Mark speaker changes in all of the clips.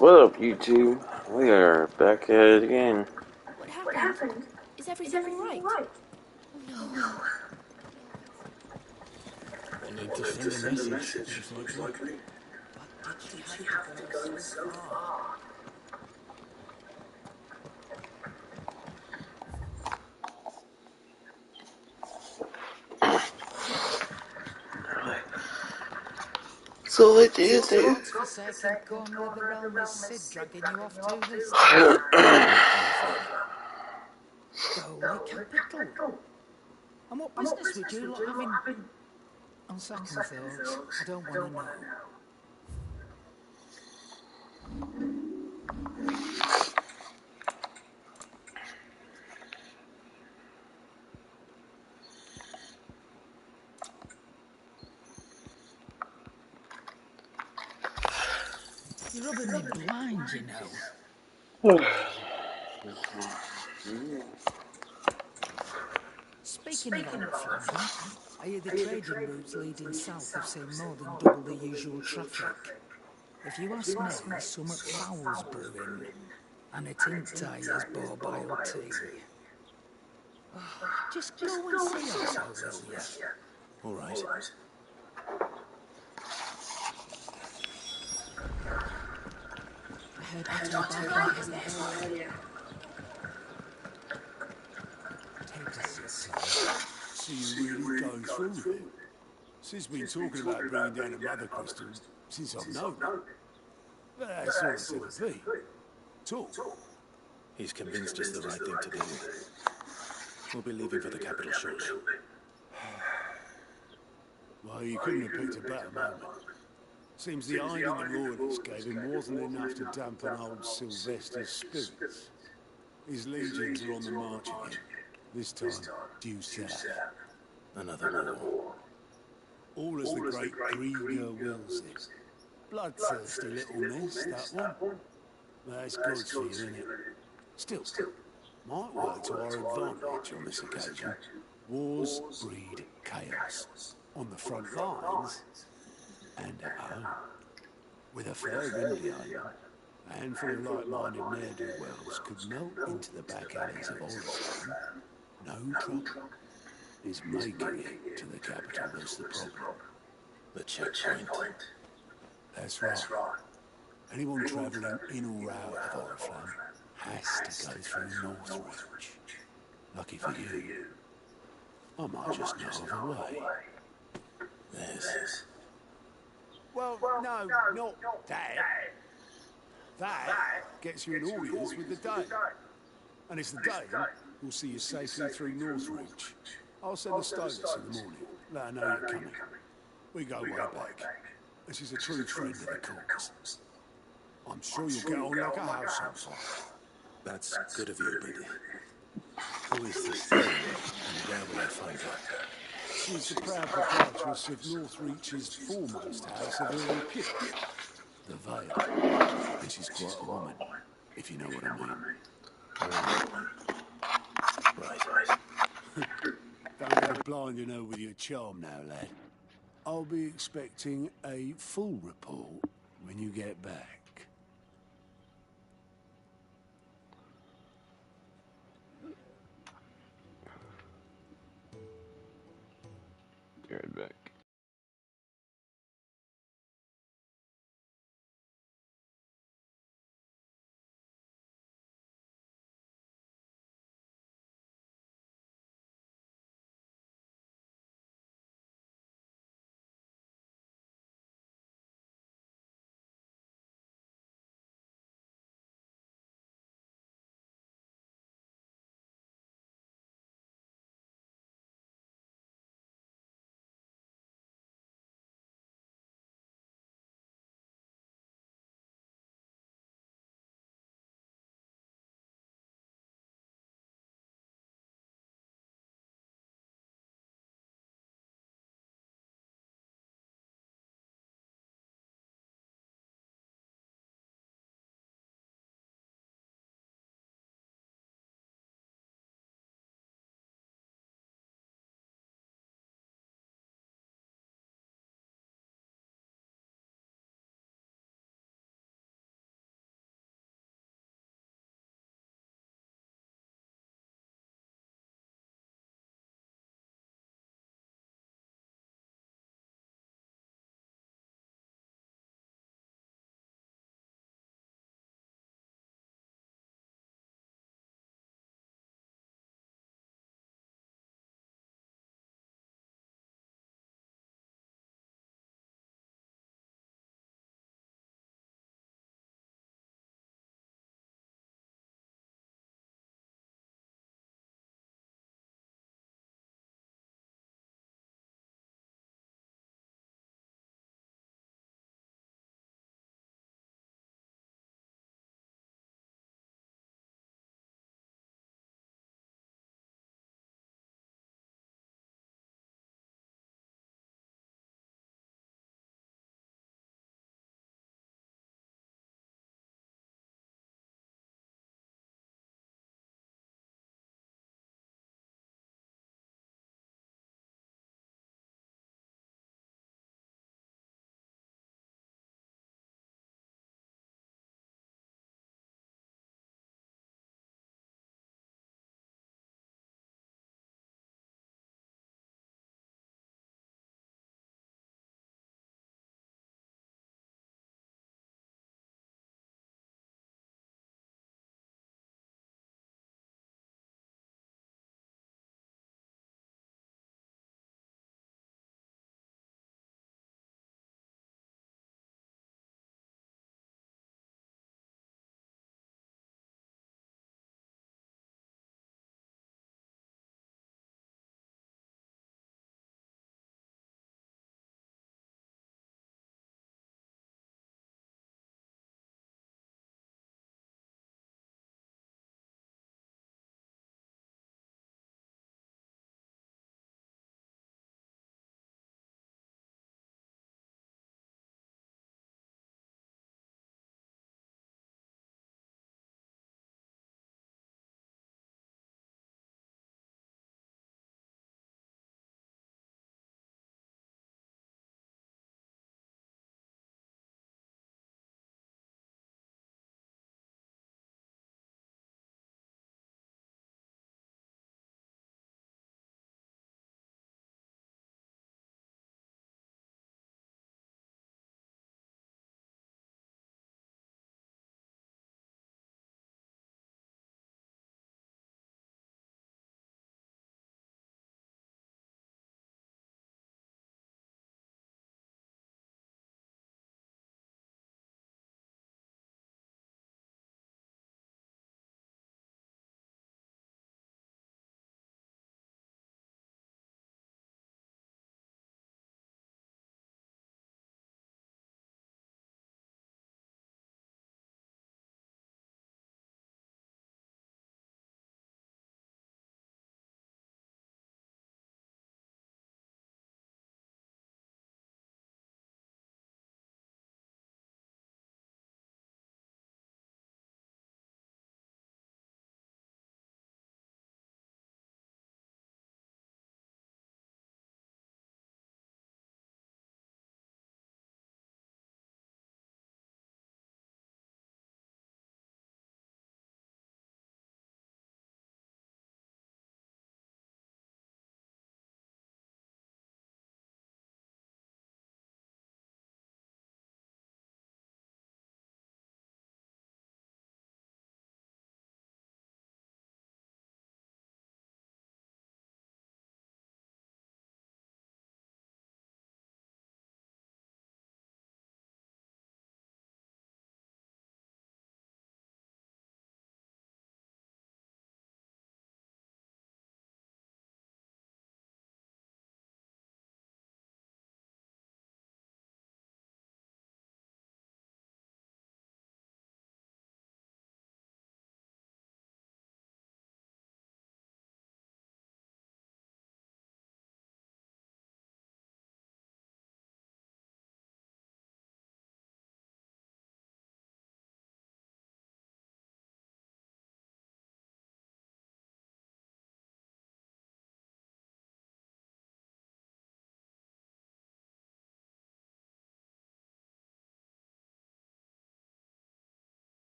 Speaker 1: What up, YouTube? We are back at it again.
Speaker 2: What happened? Is everything all right? Oh no.
Speaker 3: I need to send a message, most likely.
Speaker 2: But did she have to go so far?
Speaker 1: So what do you think?
Speaker 4: God's forsaken corner of the realm is Sid dragging you off to this time? The Holy Capital. And what business would you lot having? On second thoughts, I don't want to know. You're rubbing me blind, you know. Speaking of outflamming, I hear the trading routes leading south have seen more than double the usual traffic. If you ask me, somewhat foul's brewing, and it ain't Tyre's barbile tea. Just go and see ourselves, will ya?
Speaker 3: All right.
Speaker 4: I heard Otto back in earlier. Take a seat.
Speaker 5: So you're really going through with it? Sid's been talking about bringing down a mother crystal since I've known him. But that's all it's ever been. Talk.
Speaker 3: He's convinced it's the right thing to do. We'll be leaving for the capital shortly.
Speaker 5: Well, you couldn't have picked a better moment. Seems the hiding the royalists gave him wasn't enough to dampen old Sylvester's spirits. His legions are on the march again. This time, due south.
Speaker 3: Another war.
Speaker 5: All as the great Grieger wills it. Bloodthirsty little mess, that one. That's good for you, isn't it? Still, might work to our advantage on this occasion. Wars breed chaos. On the front lines, and at home. With a fair wind behind them, a handful of like-minded ne'er-do-wells could melt into the back alleys of Orleans. No trouble. Is making it to the capital that's the problem.
Speaker 3: The checkpoint.
Speaker 5: That's right. Anyone travelling in or out of Oriflamme has to go through Northridge. Lucky for you, I might just know of a way.
Speaker 3: There's...
Speaker 5: Well, no, not that. That gets you in audience with the Dane. And it's the Dane who'll see you safely through Northridge. I'll send a stolus in the morning, let her know you're coming. We go way back. And she's a true friend of the courts. I'm sure you'll get on like a house on fire.
Speaker 3: That's good of you, but... Who is this thing, and where will I find her?
Speaker 5: She's the proud proprietress of Northreach's foremost house of ill repute, the Vale. And she's quite a woman, if you know what I mean.
Speaker 3: Right.
Speaker 5: Don't let her blind you know with your charm now, lad. I'll be expecting a full report when you get back.
Speaker 1: Be right back.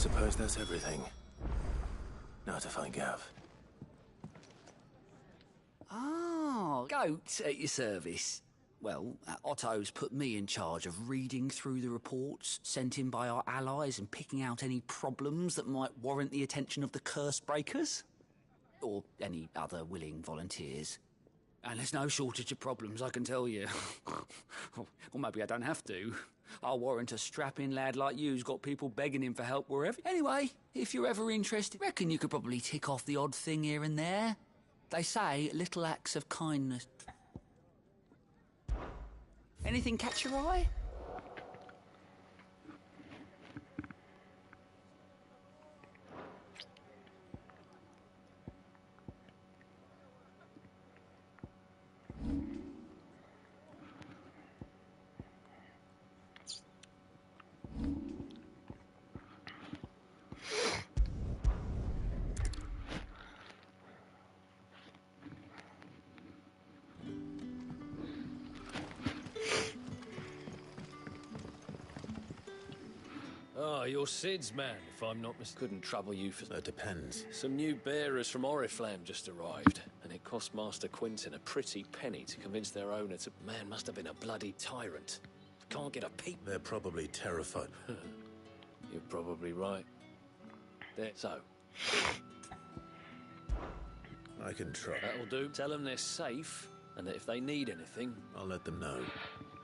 Speaker 3: suppose that's everything. Now to find Gav.
Speaker 6: Oh, goat at your service. Well, Otto's put me in charge of reading through the reports sent in by our allies and picking out any problems that might warrant the attention of the curse breakers. Or any other willing volunteers. And there's no shortage of problems, I can tell you. Or maybe I don't have to. I'll warrant a strapping lad like you's got people begging him for help wherever. Anyway, if you're ever interested, reckon you could probably tick off the odd thing here and there. They say little acts of kindness. Anything catch your eye?
Speaker 7: Ah, you're Sid's man, if I'm not mistaken. Couldn't trouble you for...
Speaker 3: That depends.
Speaker 7: Some new bearers from Oriflamme just arrived, and it cost Master Quinton a pretty penny to convince their owner to... Man must have been a bloody tyrant. Can't get a peep.
Speaker 3: They're probably terrified.
Speaker 7: You're probably right. There, so.
Speaker 3: I can try.
Speaker 7: That'll do. Tell them they're safe, and that if they need anything...
Speaker 3: I'll let them know.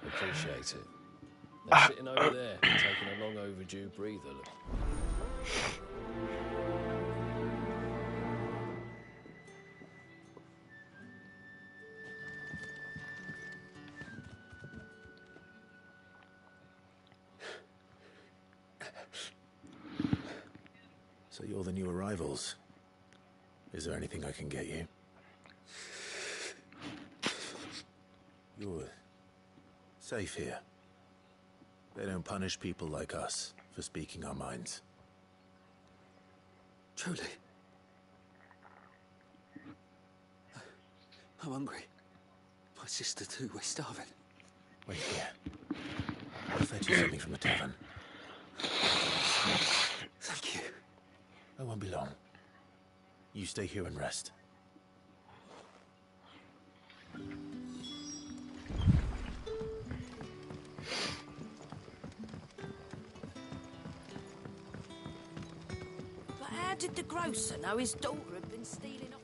Speaker 7: Appreciate it. They're sitting over there, taking a long overdue breather. Look.
Speaker 3: So you're the new arrivals. Is there anything I can get you? You're safe here. They don't punish people like us for speaking our minds.
Speaker 6: Truly. I'm hungry. My sister too, we're starving.
Speaker 3: Wait here. I'll fetch you something from the tavern.
Speaker 6: Thank you.
Speaker 3: I won't be long. You stay here and rest.
Speaker 2: But how did the grocer know his daughter had been stealing off?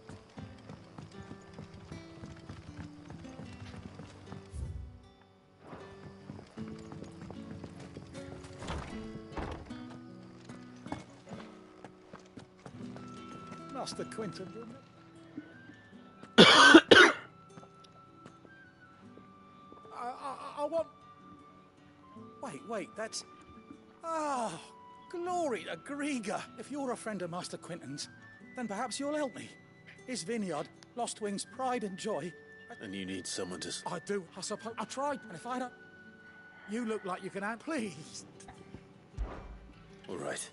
Speaker 8: Master Quinton, I want... Wait, that's... Ah, glory to Griga. If you're a friend of Master Quinton's, then perhaps you'll help me. His vineyard, Lost Wing's pride and joy.
Speaker 3: And you need someone to...
Speaker 8: I do, I suppose. I tried, and if I don't... You look like you can help, please.
Speaker 3: All right.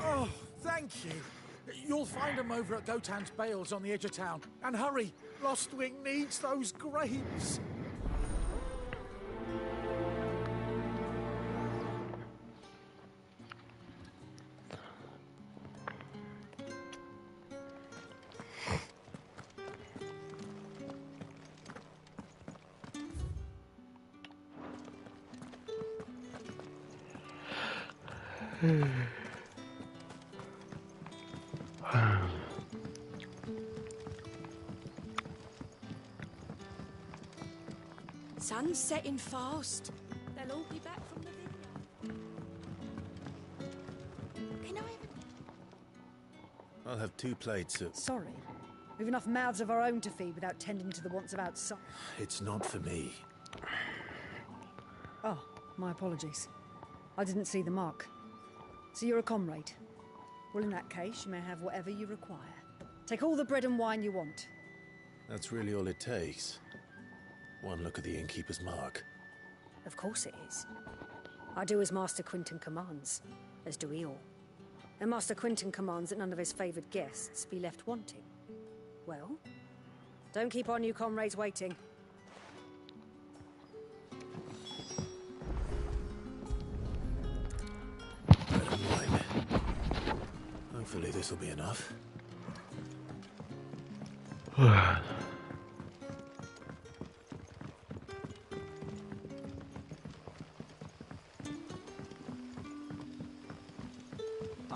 Speaker 8: Oh, thank you. You'll find them over at Gotan's Bales on the edge of town. And hurry, Lost Wing needs those grapes.
Speaker 2: Sun's setting fast. They'll all be back from the vineyard. Can I have
Speaker 3: I'll have 2 plates of...
Speaker 9: Sorry. We've enough mouths of our own to feed without tending to the wants of outside.
Speaker 3: It's not for me.
Speaker 9: Oh, my apologies. I didn't see the mark. So you're a comrade. Well, in that case, you may have whatever you require. Take all the bread and wine you want.
Speaker 3: That's really all it takes. One look at the innkeeper's mark.
Speaker 9: Of course it is. I do as Master Quinton commands, as do we all. And Master Quinton commands that none of his favoured guests be left wanting. Well, don't keep our new comrades waiting.
Speaker 3: Hopefully this'll be enough.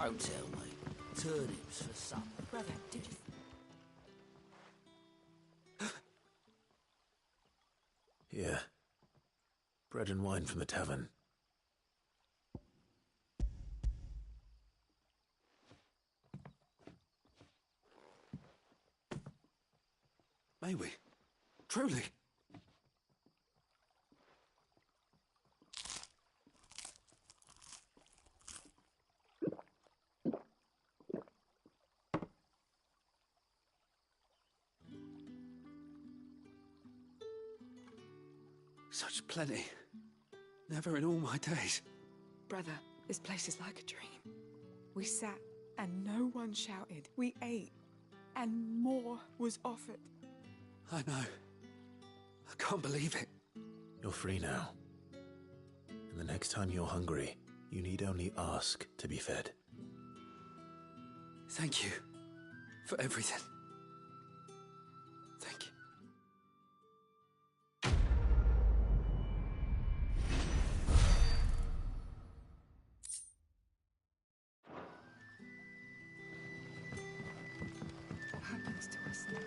Speaker 6: Don't tell me. Turnips for supper.
Speaker 2: Brother, did you...
Speaker 3: Yeah. Bread and wine from the tavern.
Speaker 5: May we? Truly? Such plenty. Never in all my days.
Speaker 10: Brother, this place is like a dream. We sat and no one shouted. We ate and more was offered.
Speaker 5: I know. I can't believe it.
Speaker 3: You're free now. And the next time you're hungry, you need only ask to be fed.
Speaker 5: Thank you for everything. Thank you.
Speaker 10: What happens to us now?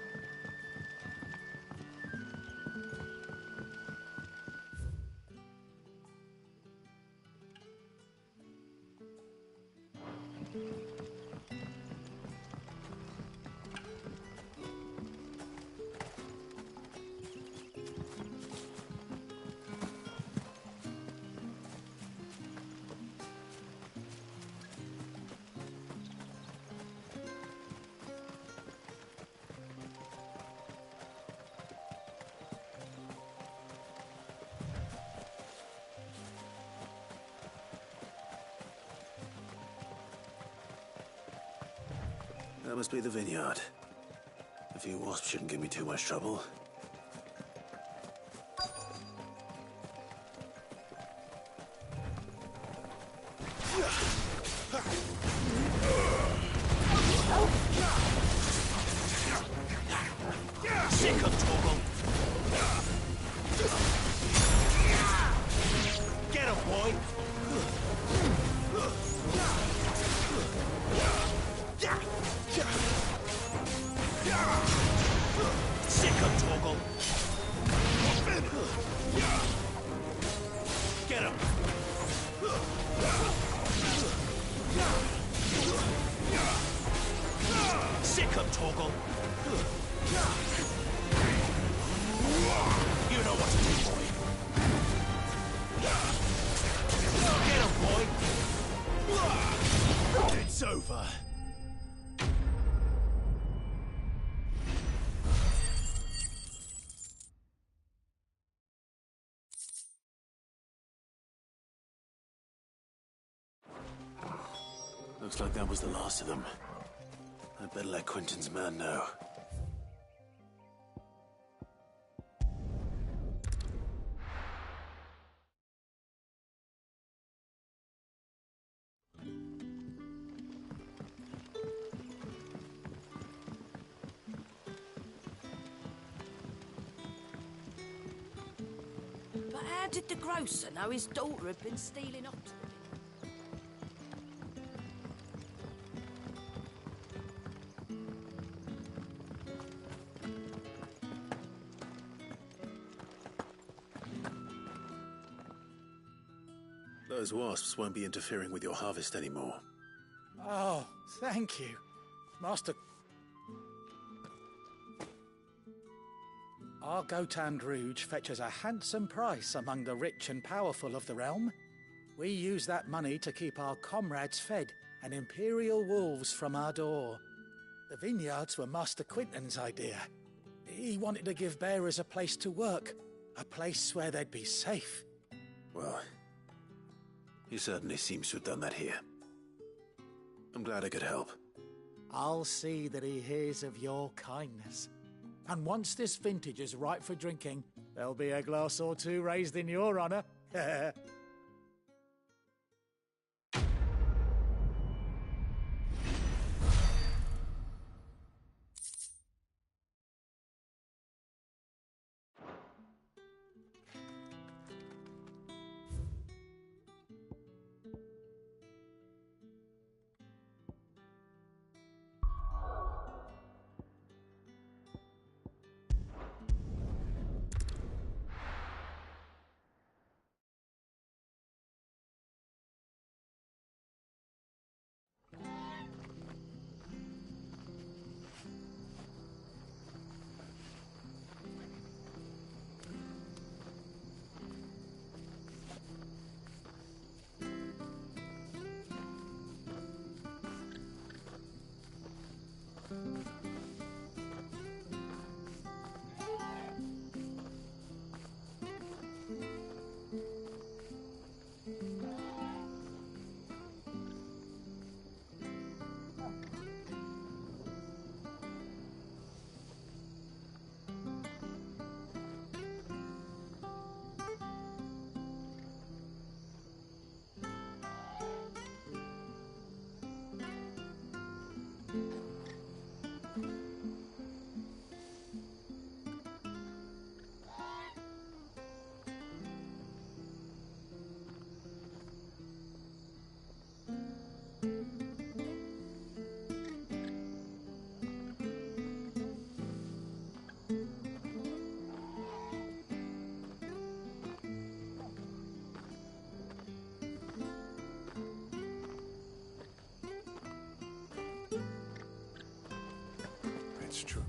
Speaker 3: That must be the vineyard. A few wasps shouldn't give me too much trouble.
Speaker 6: Sick of trouble.
Speaker 3: Get him, boy!
Speaker 6: Sick of trouble.
Speaker 3: Get him!
Speaker 6: Sick of toggle. You know what to do, boy.
Speaker 3: Get him, boy! It's over. Looks like that was the last of them. I'd better let Quentin's man know.
Speaker 2: But how did the grocer know his daughter had been stealing oxen?
Speaker 3: Those wasps won't be interfering with your harvest anymore.
Speaker 8: Oh, thank you, Master. Our Gotand Rouge fetches a handsome price among the rich and powerful of the realm. We use that money to keep our comrades fed and imperial wolves from our door. The vineyards were Master Quinton's idea. He wanted to give bearers a place to work, a place where they'd be safe.
Speaker 3: Well, he certainly seems to have done that here. I'm glad I could help.
Speaker 8: I'll see that he hears of your kindness. And once this vintage is ripe for drinking, there'll be a glass or two raised in your honor.
Speaker 3: It's true.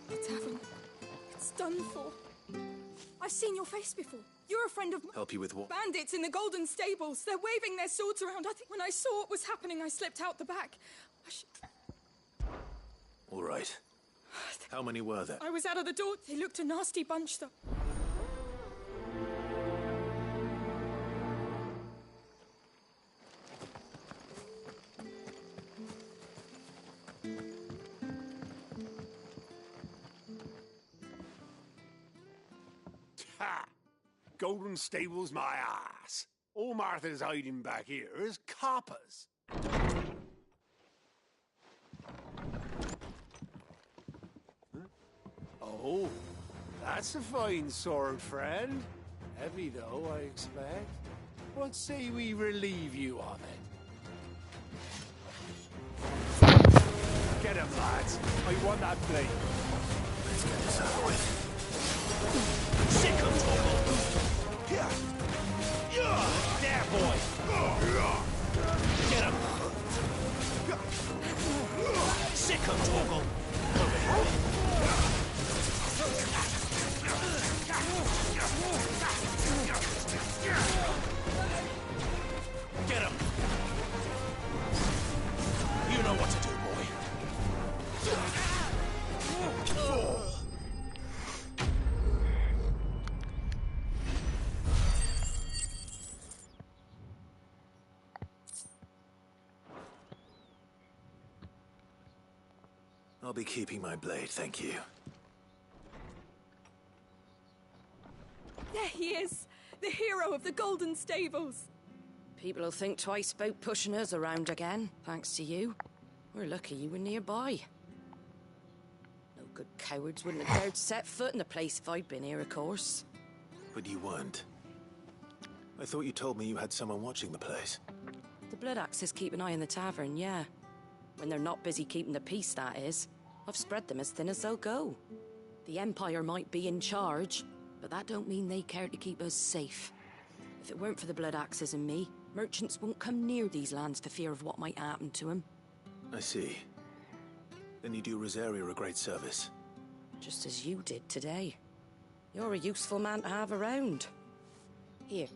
Speaker 10: The tavern. It's done for. I've seen your face before. You're a friend of
Speaker 3: Help you with what?
Speaker 10: bandits in the Golden Stables. They're waving their swords around. I think when I saw what was happening, I slipped out the back.
Speaker 3: All right. How many were there?
Speaker 10: I was out of the door. They looked a nasty bunch, though.
Speaker 5: Ha! Golden Stables my ass. All Martha's hiding back here is coppers. Oh, that's a fine sword, friend. Heavy, though, I expect. What say we relieve you of it? Get him, lads. I want that blade.
Speaker 3: Let's get this over with.
Speaker 5: Sick him, Torgal. There, boy. Get him. Sick him, Torgal. Get him! You know what to do, boy.
Speaker 3: I'll be keeping my blade, thank you.
Speaker 10: There he is, the hero of the Golden Stables.
Speaker 9: People will think twice about pushing us around again, thanks to you. We're lucky you were nearby. No good cowards wouldn't have dared set foot in the place if I'd been here, of course.
Speaker 3: But you weren't. I thought you told me you had someone watching the place.
Speaker 9: The Blood Axes keep an eye on the tavern, yeah. When they're not busy keeping the peace, that is. I've spread them as thin as they'll go. The Empire might be in charge, but that don't mean they care to keep us safe. If it weren't for the Blood Axes and me, merchants won't come near these lands for fear of what might happen to them.
Speaker 3: I see. Then you do Rosaria a great service.
Speaker 9: Just as you did today. You're a useful man to have around. Here.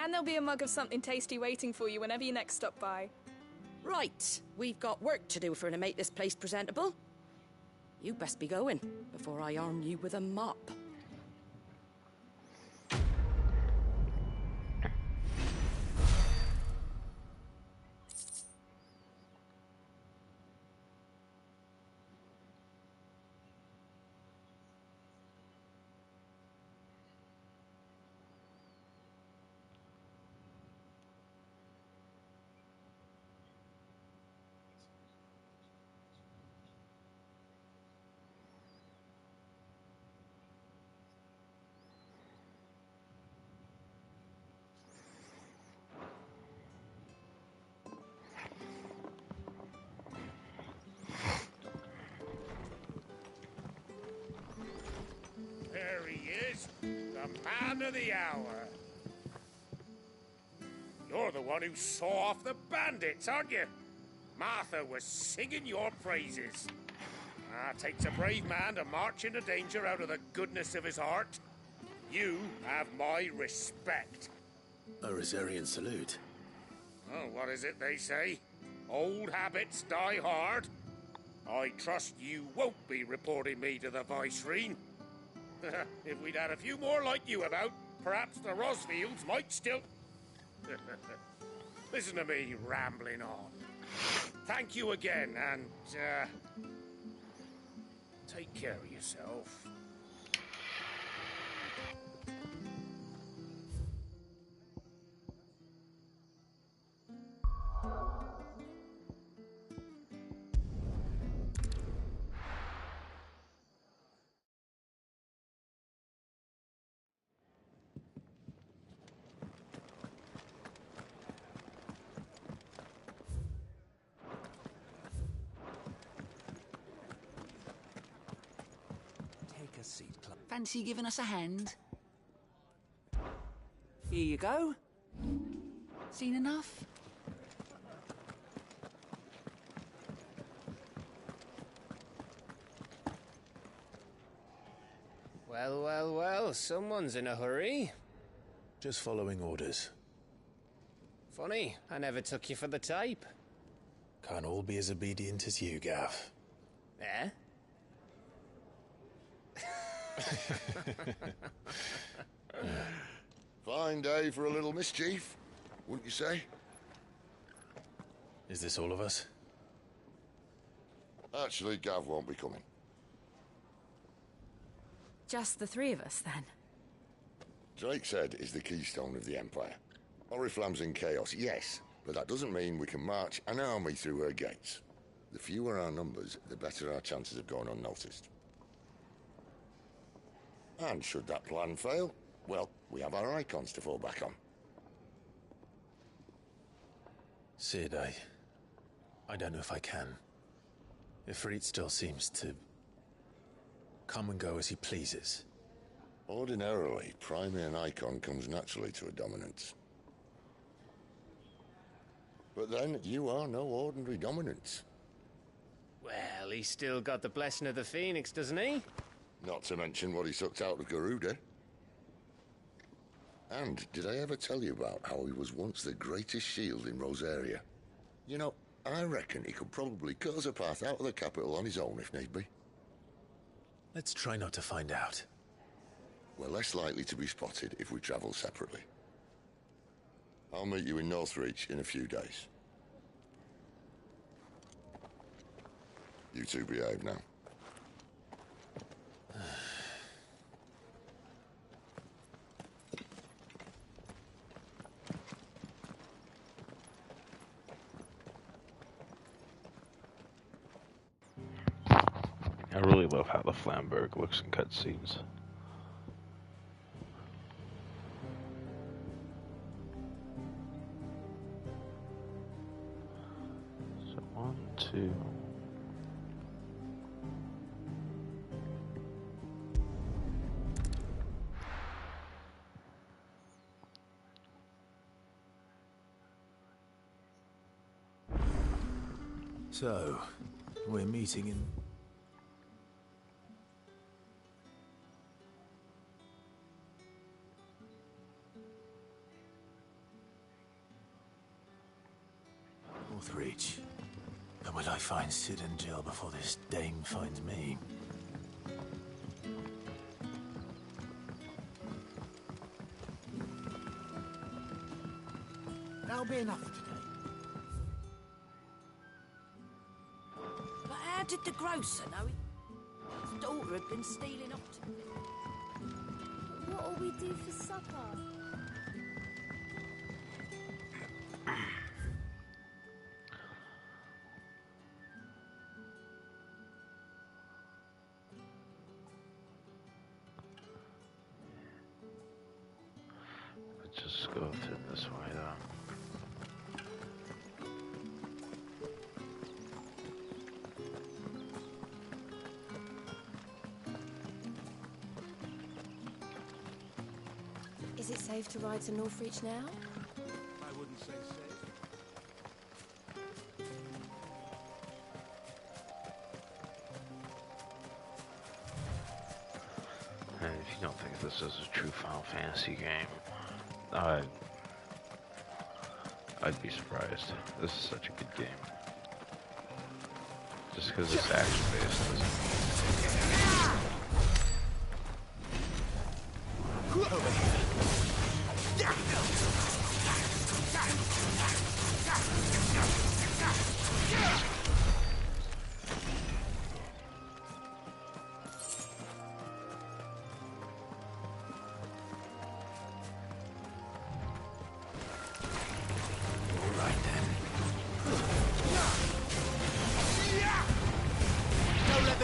Speaker 10: And there'll be a mug of something tasty waiting for you whenever you next stop by.
Speaker 9: Right, we've got work to do for to make this place presentable. You best be going, before I arm you with a mop.
Speaker 5: There he is, the man of the hour. You're the one who saw off the bandits, aren't you? Martha was singing your praises. Takes a brave man to march into danger out of the goodness of his heart. You have my respect.
Speaker 3: A Rosarian salute.
Speaker 5: Oh, what is it they say? Old habits die hard. I trust you won't be reporting me to the Viceroy. If we'd had a few more like you about, perhaps the Rosfields might still...
Speaker 11: Listen to me rambling on. Thank you again, and, take care of yourself.
Speaker 6: Take a seat, Club. Fancy giving us a hand? Here you go. Seen enough?
Speaker 12: Well, well, well, someone's in a hurry.
Speaker 3: Just following orders.
Speaker 12: Funny, I never took you for the type.
Speaker 3: Can't all be as obedient as you, Gav.
Speaker 12: Eh?
Speaker 13: Fine day for a little mischief, wouldn't you say?
Speaker 3: Is this all of us?
Speaker 13: Actually, Gav won't be coming.
Speaker 14: Just the three of us, then?
Speaker 13: Drake's Head is the keystone of the Empire. Oriflamme's in chaos, yes, but that doesn't mean we can march an army through her gates. The fewer our numbers, the better our chances of going unnoticed. And should that plan fail, well, we have our icons to fall back on.
Speaker 3: Sid, I don't know if I can. Ifrit still seems to come and go as he pleases.
Speaker 13: Ordinarily, priming an icon comes naturally to a dominance. But then, you are no ordinary dominance.
Speaker 12: Well, he's still got the blessing of the Phoenix, doesn't he?
Speaker 13: Not to mention what he sucked out of Garuda. And did I ever tell you about how he was once the greatest shield in Rosaria? You know, I reckon he could probably cut us a path out of the capital on his own if need be.
Speaker 3: Let's try not to find out.
Speaker 13: We're less likely to be spotted if we travel separately. I'll meet you in Northreach in a few days. You two behave now.
Speaker 1: I really love how the Flamberg looks in cutscenes. So 1, 2.
Speaker 3: So, we're meeting in... Northreach. And will I find Sid and Jill before this dame finds me?
Speaker 8: That'll be enough for today.
Speaker 2: But how did the grocer know his daughter had been stealing off to him?
Speaker 15: What'll we do for supper?
Speaker 1: Let's just go through this way though.
Speaker 15: Is it safe to ride to Northreach now?
Speaker 5: I wouldn't say safe.
Speaker 1: And if you don't think this is a true Final Fantasy game, I'd be surprised. This is such a good game. Just because it's action-based doesn't...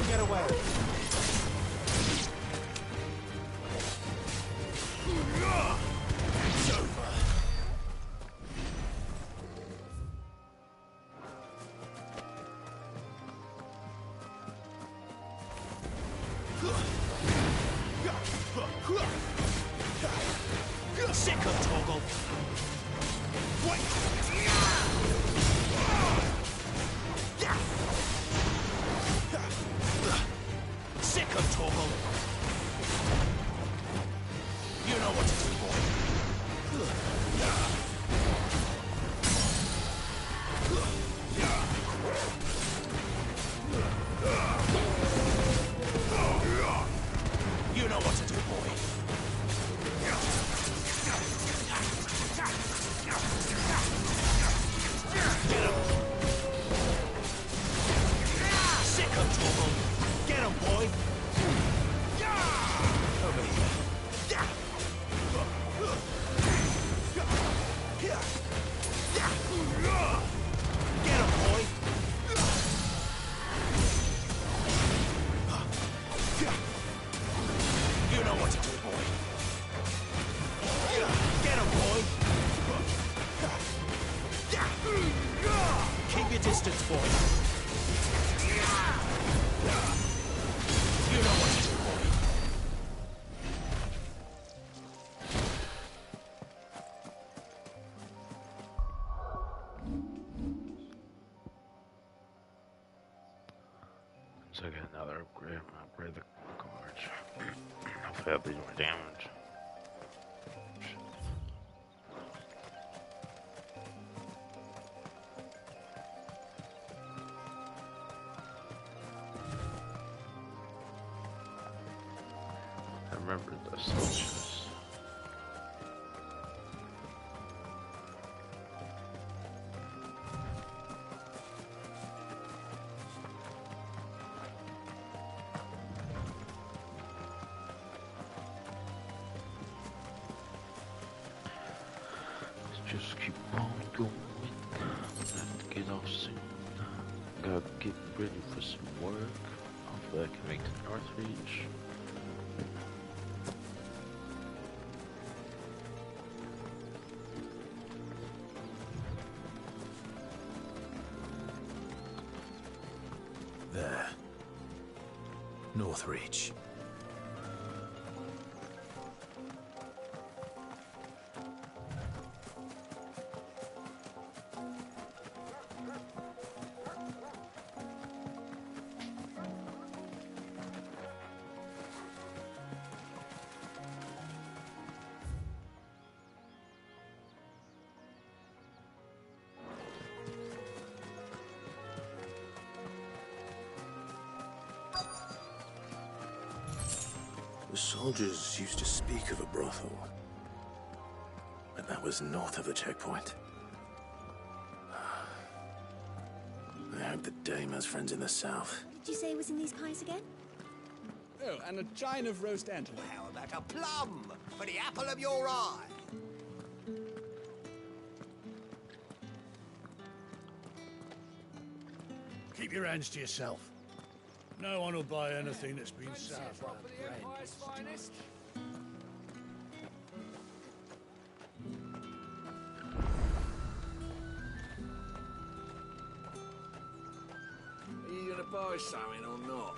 Speaker 8: get away.
Speaker 3: It's over.
Speaker 11: Sick of Toggle. Wait. Sick of Toggle. You know what to do, boy. You know what to do, boy. Get him! Sick of Toggle! Get him, boy! Over here. Get him, boy! You know what to do, boy. Get him, boy! Keep your distance, boy. You know what to do, boy.
Speaker 1: So I get another upgrade. Upgrade the cards. Hopefully I'll be doing damage. I remember the soldiers. Let's just keep on going. Have to get off soon. Gotta get ready for some work. Hopefully I can make the North Reach.
Speaker 3: There. Northreach.
Speaker 16: The soldiers used to speak of a brothel, but that was north of the checkpoint. I hope the dame has friends in the south.
Speaker 15: What did you say was in these pies again?
Speaker 8: Oh, and a chine of roast antelope.
Speaker 11: How about a plum for the apple of your eye?
Speaker 5: Keep your hands to yourself. No one will buy anything that's been served by the Empire's finest.
Speaker 11: Are you gonna buy something or not?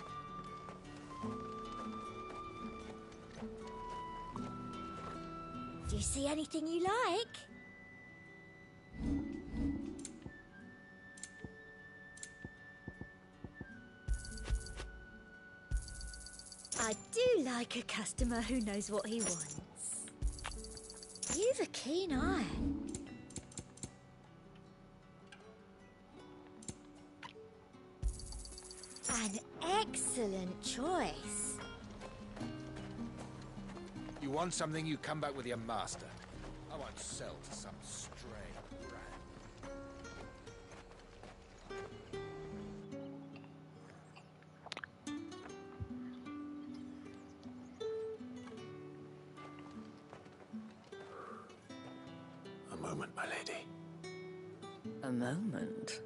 Speaker 15: Do you see anything you like? I do like a customer who knows what he wants. You've a keen eye. An excellent choice.
Speaker 11: You want something, you come back with your master. I won't sell to some stray brat.
Speaker 16: A moment, my lady.
Speaker 14: A moment?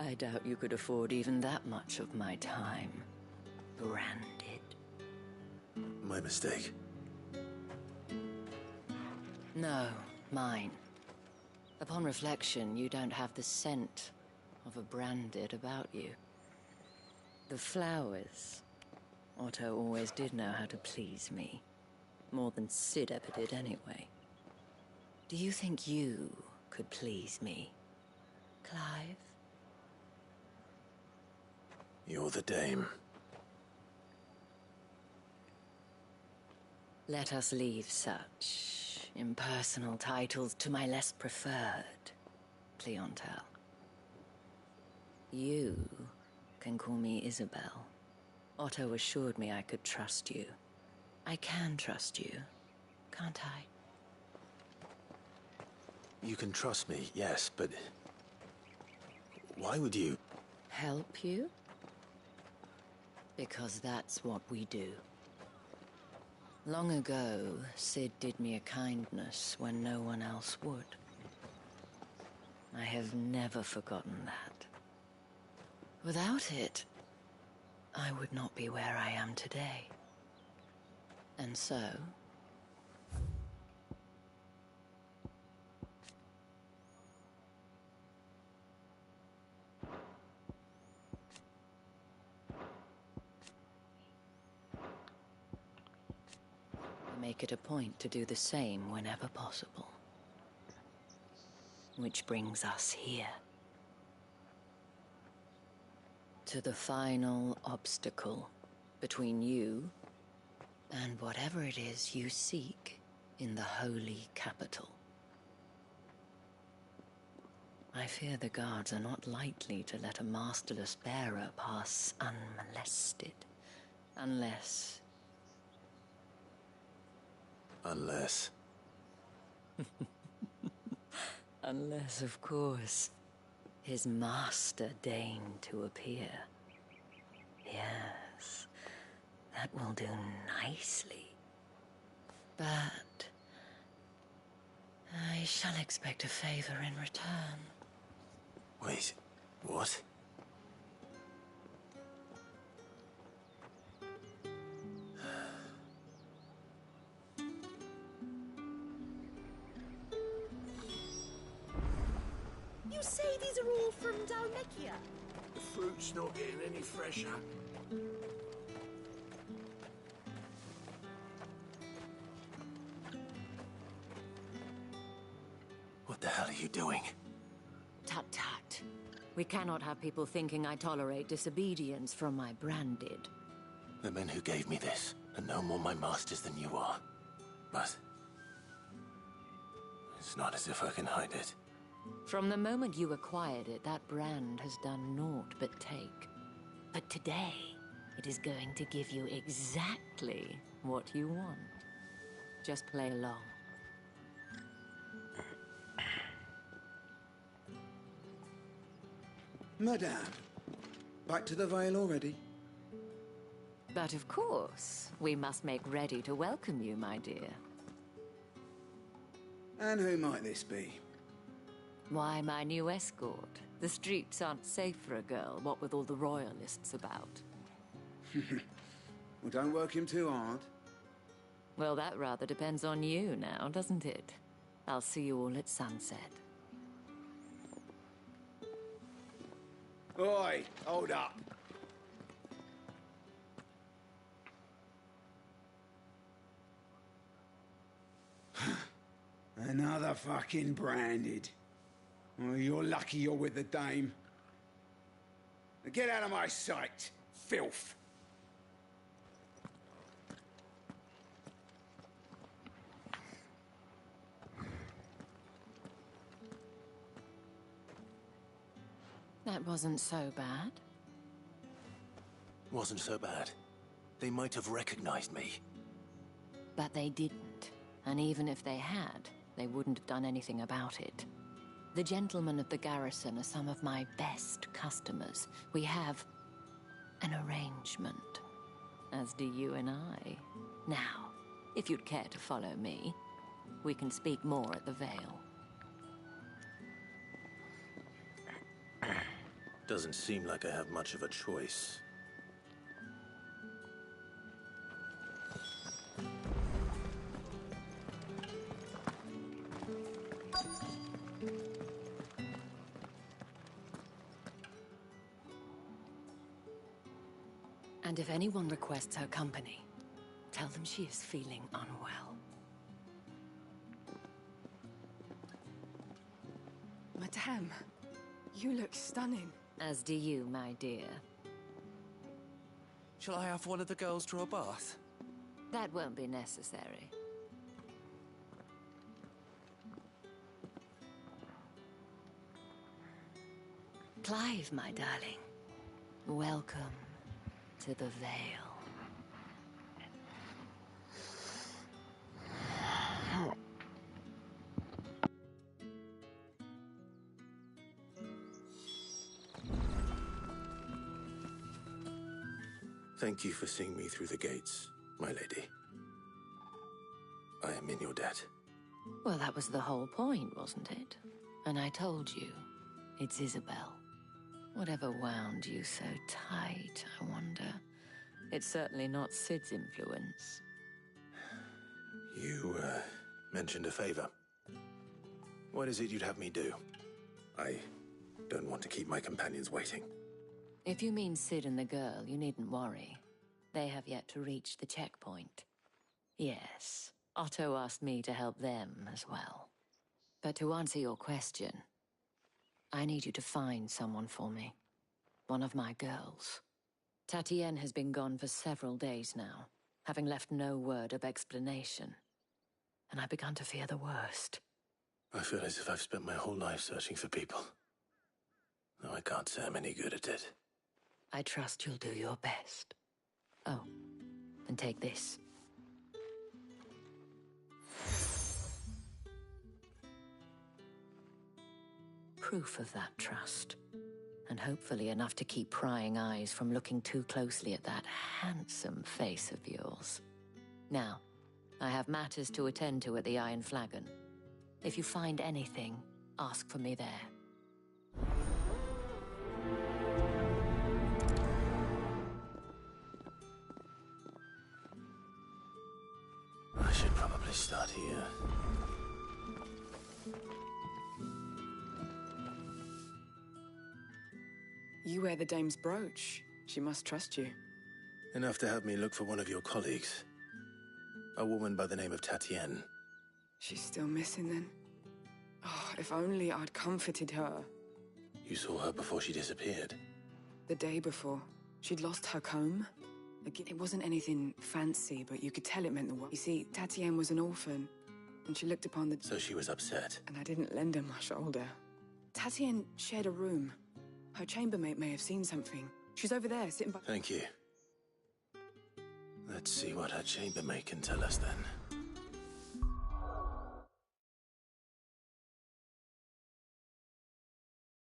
Speaker 17: I doubt you could afford even that much of my time. Branded.
Speaker 16: My mistake.
Speaker 17: No, mine. Upon reflection, you don't have the scent of a branded about you. The flowers. Otto always did know how to please me. More than Sid ever did anyway. Do you think you could please me, Clive?
Speaker 16: You're the dame.
Speaker 17: Let us leave such impersonal titles to my less preferred clientele. You can call me Isabel. Otto assured me I could trust you. I can trust you, can't I?
Speaker 16: You can trust me, yes, but... why would you...
Speaker 17: Help you? Because that's what we do. Long ago, Sid did me a kindness when no one else would. I have never forgotten that. Without it, I would not be where I am today. And so... I make it a point to do the same whenever possible. Which brings us here. To the final obstacle between you and whatever it is you seek in the holy capital. I fear the guards are not likely to let a masterless bearer pass unmolested, unless...
Speaker 16: Unless...
Speaker 17: Unless, of course, his master deigned to appear. Yes, that will do nicely. But I shall expect a favor in return.
Speaker 16: Wait, what?
Speaker 2: You say these are all from Dalmekia?
Speaker 5: The fruit's not getting any fresher.
Speaker 16: What the hell are you doing?
Speaker 17: Tut tut. We cannot have people thinking I tolerate disobedience from my branded.
Speaker 16: The men who gave me this are no more my masters than you are. But... it's not as if I can hide it.
Speaker 17: From the moment you acquired it, that brand has done naught but take. But today, it is going to give you exactly what you want. Just play along.
Speaker 18: Madame, back to the Vale already?
Speaker 17: But of course, we must make ready to welcome you, my dear.
Speaker 18: And who might this be?
Speaker 17: Why, my new escort. The streets aren't safe for a girl, what with all the royalists about.
Speaker 18: Well, don't work him too hard.
Speaker 17: Well, that rather depends on you now, doesn't it? I'll see you all at sunset.
Speaker 18: Oi, hold up. Another fucking branded. Oh, you're lucky you're with the dame. Now get out of my sight, filth.
Speaker 17: That wasn't so bad.
Speaker 16: Wasn't so bad. They might have recognized me.
Speaker 17: But they didn't. And even if they had, they wouldn't have done anything about it. The gentlemen of the garrison are some of my best customers. We have an arrangement, as do you and I. Now, if you'd care to follow me, we can speak more at the Vale.
Speaker 16: Doesn't seem like I have much of a choice.
Speaker 17: And if anyone requests her company, tell them she is feeling unwell.
Speaker 10: Madame, you look stunning.
Speaker 17: As do you, my dear.
Speaker 19: Shall I have one of the girls draw a bath?
Speaker 17: That won't be necessary. Clive, my darling. Welcome to the Vale.
Speaker 16: Thank you for seeing me through the gates, my lady. I am in your debt.
Speaker 17: Well, that was the whole point, wasn't it? And I told you, it's Isabel. Whatever wound you so tight, I wonder. It's certainly not Sid's influence.
Speaker 16: You, mentioned a favor. What is it you'd have me do? I don't want to keep my companions waiting.
Speaker 17: If you mean Sid and the girl, you needn't worry. They have yet to reach the checkpoint. Yes, Otto asked me to help them as well. But to answer your question, I need you to find someone for me. One of my girls. Tatienne has been gone for several days now, having left no word of explanation. And I've begun to fear the worst.
Speaker 16: I feel as if I've spent my whole life searching for people. Though I can't say I'm any good at it.
Speaker 17: I trust you'll do your best. Oh, and take this. Proof of that trust. And hopefully enough to keep prying eyes from looking too closely at that handsome face of yours. Now, I have matters to attend to at the Iron Flagon. If you find anything, ask for me there.
Speaker 16: I should probably start here.
Speaker 10: You wear the dame's brooch. She must trust you.
Speaker 16: Enough to have me look for one of your colleagues. A woman by the name of Tatienne.
Speaker 10: She's still missing then? Oh, if only I'd comforted her.
Speaker 16: You saw her before she disappeared?
Speaker 10: The day before. She'd lost her comb. It wasn't anything fancy, but you could tell it meant the world. You see, Tatienne was an orphan, and she looked upon the...
Speaker 16: So she was upset.
Speaker 10: And I didn't lend her my shoulder. Tatienne shared a room. Her chambermaid may have seen something. She's over there, sitting by...
Speaker 16: Thank you. Let's see what her chambermaid can tell us then.